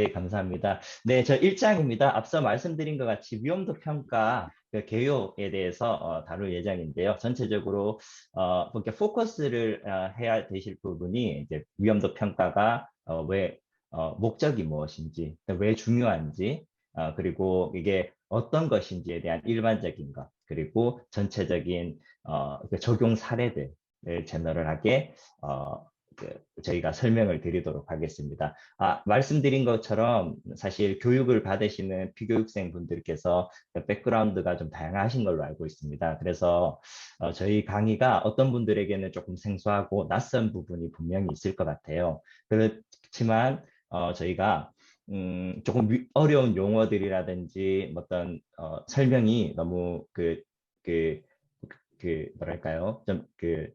네, 감사합니다. 네, 저 1장입니다. 앞서 말씀드린 것 같이 위험도 평가 그 개요에 대해서 다룰 예정인데요. 전체적으로 이렇게 포커스를 해야 되실 부분이 이제 위험도 평가가 왜 목적이 무엇인지, 왜 중요한지, 그리고 이게 어떤 것인지에 대한 일반적인 것, 그리고 전체적인 그 적용 사례들을 제너럴하게 저희가 설명을 드리도록 하겠습니다. 말씀드린 것처럼 사실 교육을 받으시는 피교육생 분들께서 백그라운드가 좀 다양하신 걸로 알고 있습니다. 그래서 저희 강의가 어떤 분들에게는 조금 생소하고 낯선 부분이 분명히 있을 것 같아요. 그렇지만 저희가 조금 어려운 용어들이라든지 어떤 설명이 너무 뭐랄까요? 좀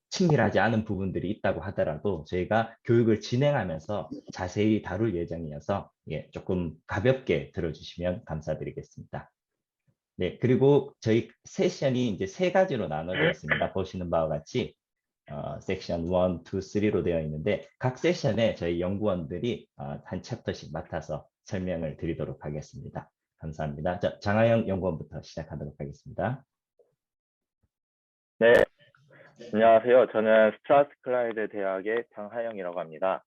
친밀하지 않은 부분들이 있다고 하더라도 저희가 교육을 진행하면서 자세히 다룰 예정이어서 예, 조금 가볍게 들어주시면 감사드리겠습니다. 네, 그리고 저희 세션이 이제 세 가지로 나눠져 있습니다. 보시는 바와 같이 섹션 1, 2, 3로 되어 있는데 각 세션에 저희 연구원들이 한 챕터씩 맡아서 설명을 드리도록 하겠습니다. 감사합니다. 자, 장하영 연구원부터 시작하도록 하겠습니다. 네, 안녕하세요. 저는 스트라스클라이드 대학의 장하영이라고 합니다.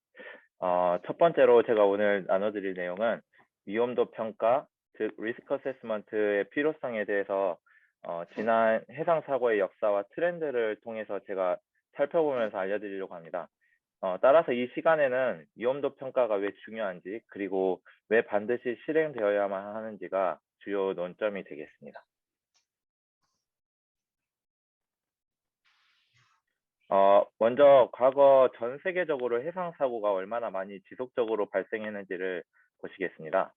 첫 번째로 제가 오늘 나눠드릴 내용은 위험도 평가, 즉 리스크 어세스먼트의 필요성에 대해서 지난 해상 사고의 역사와 트렌드를 통해서 제가 살펴보면서 알려드리려고 합니다. 따라서 이 시간에는 위험도 평가가 왜 중요한지, 그리고 왜 반드시 실행되어야만 하는지가 주요 논점이 되겠습니다. 먼저 과거 전 세계적으로 해상 사고가 얼마나 많이 지속적으로 발생했는지를 보시겠습니다.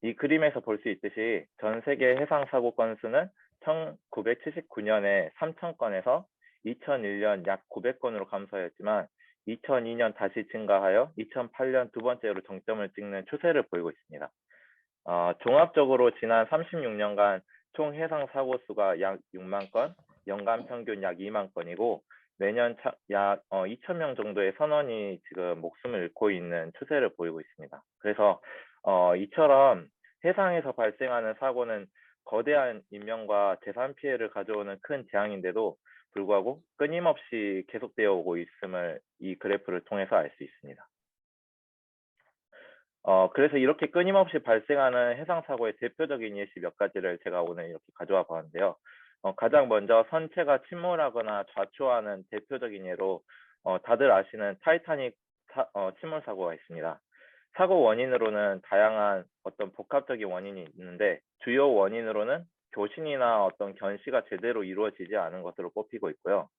이 그림에서 볼 수 있듯이 전 세계 해상 사고 건수는 1979년에 3,000건에서 2001년 약 900건으로 감소하였지만 2002년 다시 증가하여 2008년 두 번째로 정점을 찍는 추세를 보이고 있습니다. 종합적으로 지난 36년간 총 해상 사고 수가 약 6만 건, 연간 평균 약 2만 건이고 매년 약 2,000명 정도의 선원이 지금 목숨을 잃고 있는 추세를 보이고 있습니다. 그래서 이처럼 해상에서 발생하는 사고는 거대한 인명과 재산 피해를 가져오는 큰 재앙인데도 불구하고 끊임없이 계속되어 오고 있음을 이 그래프를 통해서 알 수 있습니다. 그래서 이렇게 끊임없이 발생하는 해상 사고의 대표적인 예시 몇 가지를 제가 오늘 이렇게 가져와 봤는데요. 가장 먼저 선체가 침몰하거나 좌초하는 대표적인 예로 다들 아시는 타이타닉 침몰 사고가 있습니다. 사고 원인으로는 다양한 어떤 복합적인 원인이 있는데 주요 원인으로는 교신이나 어떤 견시가 제대로 이루어지지 않은 것으로 꼽히고 있고요.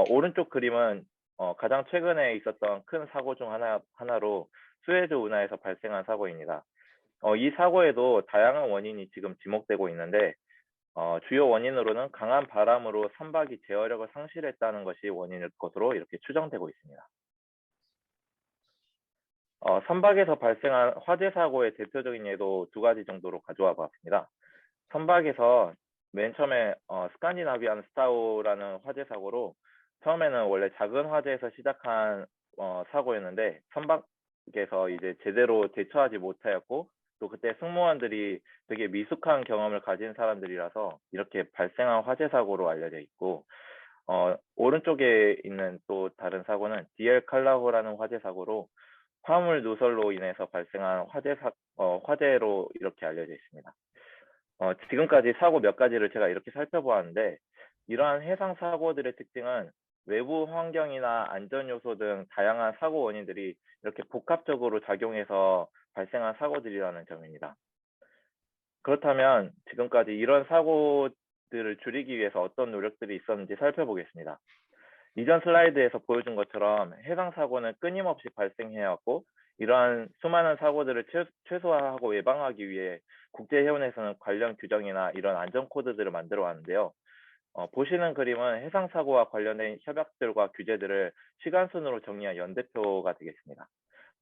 오른쪽 그림은 가장 최근에 있었던 큰 사고 중 하나로 수에즈 운하에서 발생한 사고입니다. 이 사고에도 다양한 원인이 지금 지목되고 있는데 주요 원인으로는 강한 바람으로 선박이 제어력을 상실했다는 것이 원인일 것으로 이렇게 추정되고 있습니다. 선박에서 발생한 화재 사고의 대표적인 예도 두 가지 정도로 가져와 봤습니다. 선박에서 맨 처음에 스칸디나비안 스타우라는 화재 사고로 처음에는 원래 작은 화재에서 시작한 사고였는데 선박에서 이제 제대로 대처하지 못하였고 또 그때 승무원들이 되게 미숙한 경험을 가진 사람들이라서 이렇게 발생한 화재 사고로 알려져 있고 오른쪽에 있는 또 다른 사고는 디엘 칼라호라는 화재 사고로 화물 누설로 인해서 발생한 화재로 이렇게 알려져 있습니다. 지금까지 사고 몇 가지를 제가 이렇게 살펴보았는데 이러한 해상 사고들의 특징은 외부 환경이나 안전 요소 등 다양한 사고 원인들이 이렇게 복합적으로 작용해서 발생한 사고들이라는 점입니다. 그렇다면 지금까지 이런 사고들을 줄이기 위해서 어떤 노력들이 있었는지 살펴보겠습니다. 이전 슬라이드에서 보여준 것처럼 해상 사고는 끊임없이 발생해왔고 이러한 수많은 사고들을 최소화하고 예방하기 위해 국제해운에서는 관련 규정이나 이런 안전 코드들을 만들어 왔는데요. 보시는 그림은 해상 사고와 관련된 협약들과 규제들을 시간순으로 정리한 연대표가 되겠습니다.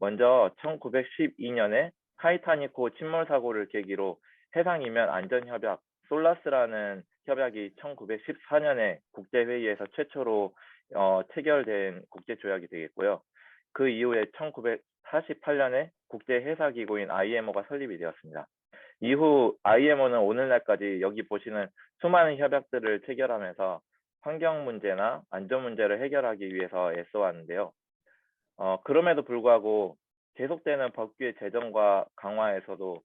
먼저 1912년에 타이타닉호 침몰 사고를 계기로 해상이면 안전협약 솔라스라는 협약이 1914년에 국제회의에서 최초로 체결된 국제조약이 되겠고요. 그 이후에 1948년에 국제회사기구인 IMO가 설립이 되었습니다. 이후 IMO는 오늘날까지 여기 보시는 수많은 협약들을 체결하면서 환경 문제나 안전 문제를 해결하기 위해서 애써왔는데요. 그럼에도 불구하고 계속되는 법규의 제정과 강화에서도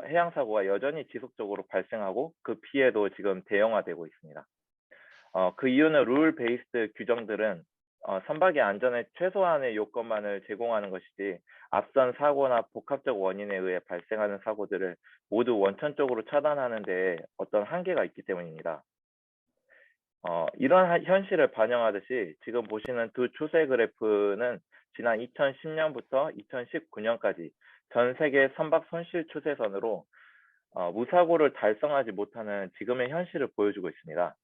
해양 사고가 여전히 지속적으로 발생하고 그 피해도 지금 대형화되고 있습니다. 그 이유는 룰 베이스드 규정들은 선박의 안전에 최소한의 요건만을 제공하는 것이지 앞선 사고나 복합적 원인에 의해 발생하는 사고들을 모두 원천적으로 차단하는 데 어떤 한계가 있기 때문입니다. 이런 현실을 반영하듯이 지금 보시는 두 추세 그래프는 지난 2010년부터 2019년까지 전 세계 선박 손실 추세선으로 무사고를 달성하지 못하는 지금의 현실을 보여주고 있습니다.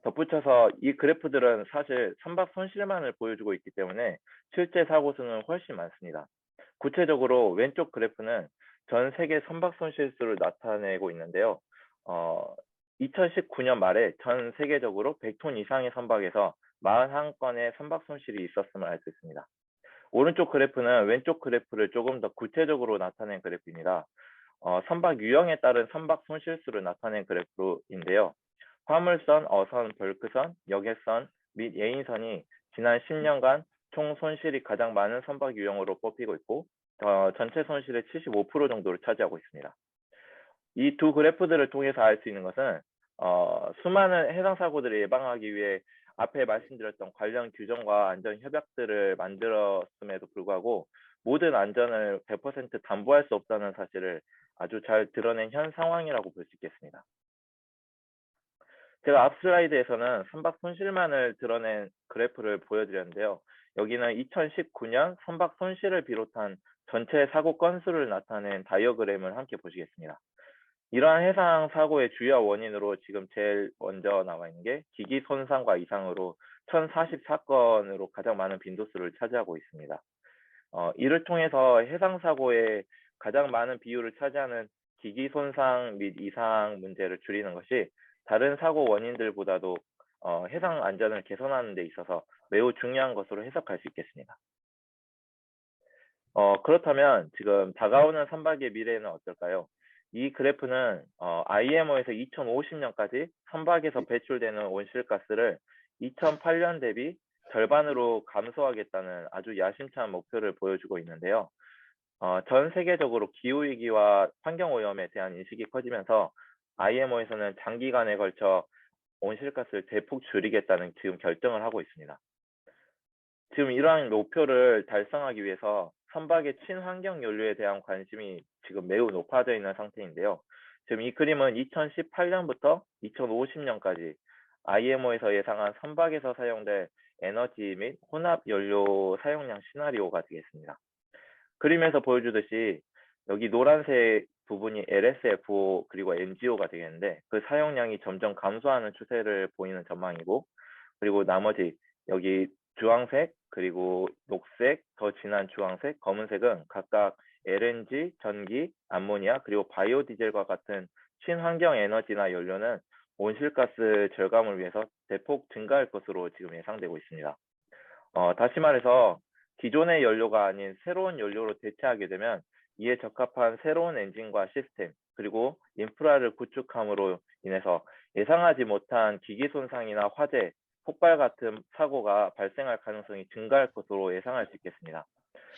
덧붙여서 이 그래프들은 사실 선박 손실만을 보여주고 있기 때문에 실제 사고 수는 훨씬 많습니다. 구체적으로 왼쪽 그래프는 전 세계 선박 손실 수를 나타내고 있는데요. 2019년 말에 전 세계적으로 100톤 이상의 선박에서 41건의 선박 손실이 있었음을 알 수 있습니다. 오른쪽 그래프는 왼쪽 그래프를 조금 더 구체적으로 나타낸 그래프입니다. 선박 유형에 따른 선박 손실수를 나타낸 그래프인데요. 화물선, 어선, 벌크선, 여객선 및 예인선이 지난 10년간 총 손실이 가장 많은 선박 유형으로 뽑히고 있고 전체 손실의 75% 정도를 차지하고 있습니다. 이 두 그래프들을 통해서 알 수 있는 것은 수많은 해상 사고들을 예방하기 위해 앞에 말씀드렸던 관련 규정과 안전 협약들을 만들었음에도 불구하고 모든 안전을 100% 담보할 수 없다는 사실을 아주 잘 드러낸 현 상황이라고 볼 수 있겠습니다. 제가 앞 슬라이드에서는 선박 손실만을 드러낸 그래프를 보여드렸는데요. 여기는 2019년 선박 손실을 비롯한 전체 사고 건수를 나타낸 다이어그램을 함께 보시겠습니다. 이러한 해상 사고의 주요 원인으로 지금 제일 먼저 나와 있는 게 기기 손상과 이상으로 1044건으로 가장 많은 빈도수를 차지하고 있습니다. 이를 통해서 해상 사고의 가장 많은 비율을 차지하는 기기 손상 및 이상 문제를 줄이는 것이 다른 사고 원인들보다도 해상 안전을 개선하는 데 있어서 매우 중요한 것으로 해석할 수 있겠습니다. 그렇다면 지금 다가오는 선박의 미래는 어떨까요? 이 그래프는 IMO에서 2050년까지 선박에서 배출되는 온실가스를 2008년 대비 절반으로 감소하겠다는 아주 야심찬 목표를 보여주고 있는데요. 전 세계적으로 기후위기와 환경오염에 대한 인식이 커지면서 IMO에서는 장기간에 걸쳐 온실가스를 대폭 줄이겠다는 지금 결정을 하고 있습니다. 지금 이러한 목표를 달성하기 위해서 선박의 친환경 연료에 대한 관심이 지금 매우 높아져 있는 상태인데요. 지금 이 그림은 2018년부터 2050년까지 IMO에서 예상한 선박에서 사용될 에너지 및 혼합 연료 사용량 시나리오가 되겠습니다. 그림에서 보여주듯이 여기 노란색 부분이 LSFO 그리고 NGO가 되겠는데 그 사용량이 점점 감소하는 추세를 보이는 전망이고, 그리고 나머지 여기 주황색 그리고 녹색, 더 진한 주황색, 검은색은 각각 LNG, 전기, 암모니아 그리고 바이오 디젤과 같은 친환경 에너지나 연료는 온실가스 절감을 위해서 대폭 증가할 것으로 지금 예상되고 있습니다. 다시 말해서 기존의 연료가 아닌 새로운 연료로 대체하게 되면 이에 적합한 새로운 엔진과 시스템 그리고 인프라를 구축함으로 인해서 예상하지 못한 기기 손상이나 화재, 폭발 같은 사고가 발생할 가능성이 증가할 것으로 예상할 수 있겠습니다.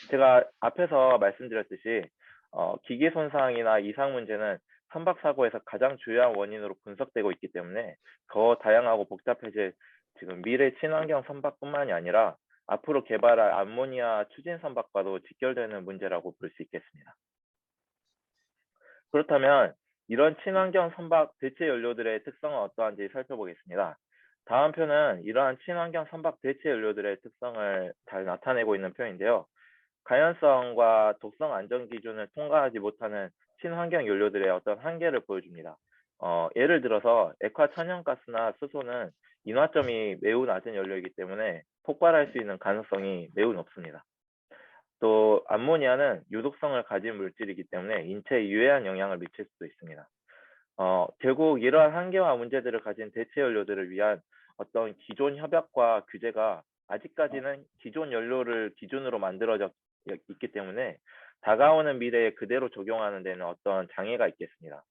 제가 앞에서 말씀드렸듯이 기기 손상이나 이상 문제는 선박 사고에서 가장 주요한 원인으로 분석되고 있기 때문에 더 다양하고 복잡해질 지금 미래 친환경 선박뿐만이 아니라 앞으로 개발할 암모니아 추진 선박과도 직결되는 문제라고 볼 수 있겠습니다. 그렇다면 이런 친환경 선박 대체 연료들의 특성은 어떠한지 살펴보겠습니다. 다음 표는 이러한 친환경 선박 대체 연료들의 특성을 잘 나타내고 있는 표인데요. 가연성과 독성 안전 기준을 통과하지 못하는 친환경 연료들의 어떤 한계를 보여줍니다. 예를 들어서 액화 천연가스나 수소는 인화점이 매우 낮은 연료이기 때문에 폭발할 수 있는 가능성이 매우 높습니다. 또 암모니아는 유독성을 가진 물질이기 때문에 인체에 유해한 영향을 미칠 수도 있습니다. 결국 이러한 한계와 문제들을 가진 대체 연료들을 위한 어떤 기존 협약과 규제가 아직까지는 기존 연료를 기준으로 만들어져 있기 때문에 다가오는 미래에 그대로 적용하는 데는 어떤 장애가 있겠습니다.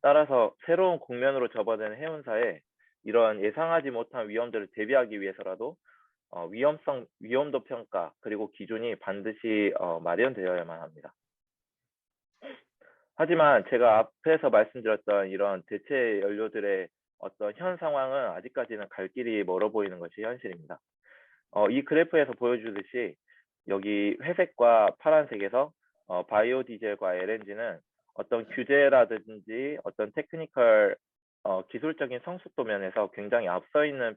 따라서 새로운 국면으로 접어든 해운사에 이런 예상하지 못한 위험들을 대비하기 위해서라도 위험도 평가 그리고 기준이 반드시 마련되어야만 합니다. 하지만 제가 앞에서 말씀드렸던 이런 대체 연료들의 어떤 현 상황은 아직까지는 갈 길이 멀어 보이는 것이 현실입니다. 이 그래프에서 보여주듯이 여기 회색과 파란색에서 바이오 디젤과 LNG는 어떤 규제라든지 어떤 테크니컬 기술적인 성숙도 면에서 굉장히 앞서 있는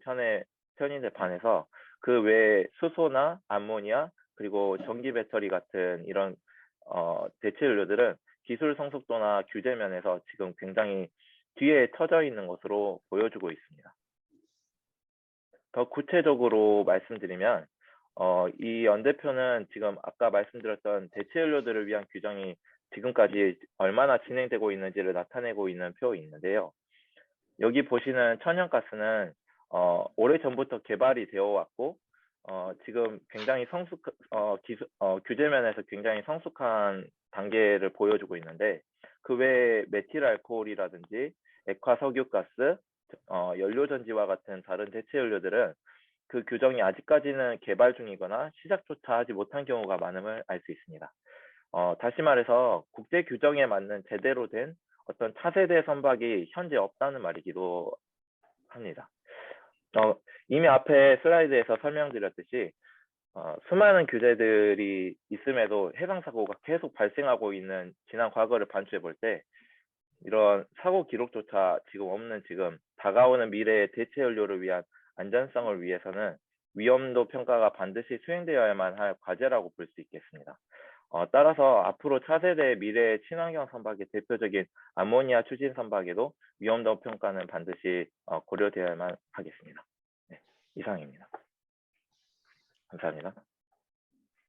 편인데 반해서 그 외에 수소나 암모니아 그리고 전기 배터리 같은 이런 대체 연료들은 기술 성숙도나 규제 면에서 지금 굉장히 뒤에 처져 있는 것으로 보여주고 있습니다. 더 구체적으로 말씀드리면 이 연대표는 지금 아까 말씀드렸던 대체 연료들을 위한 규정이 지금까지 얼마나 진행되고 있는지를 나타내고 있는 표인데요. 여기 보시는 천연가스는 오래전부터 개발이 되어 왔고 지금 굉장히 규제 면에서 굉장히 성숙한 단계를 보여주고 있는데 그 외에 메틸 알코올이라든지 액화석유가스, 연료전지와 같은 다른 대체 연료들은 그 규정이 아직까지는 개발 중이거나 시작조차 하지 못한 경우가 많음을 알 수 있습니다. 다시 말해서 국제 규정에 맞는 제대로 된 어떤 차세대 선박이 현재 없다는 말이기도 합니다. 이미 앞에 슬라이드에서 설명드렸듯이 수많은 규제들이 있음에도 해상 사고가 계속 발생하고 있는 지난 과거를 반추해 볼 때 이런 사고 기록조차 지금 없는 지금 다가오는 미래의 대체 연료를 위한 안전성을 위해서는 위험도 평가가 반드시 수행되어야만 할 과제라고 볼 수 있겠습니다. 따라서 앞으로 차세대 미래의 친환경 선박의 대표적인 암모니아 추진 선박에도 위험도 평가는 반드시 고려되어야만 하겠습니다. 네, 이상입니다. 감사합니다.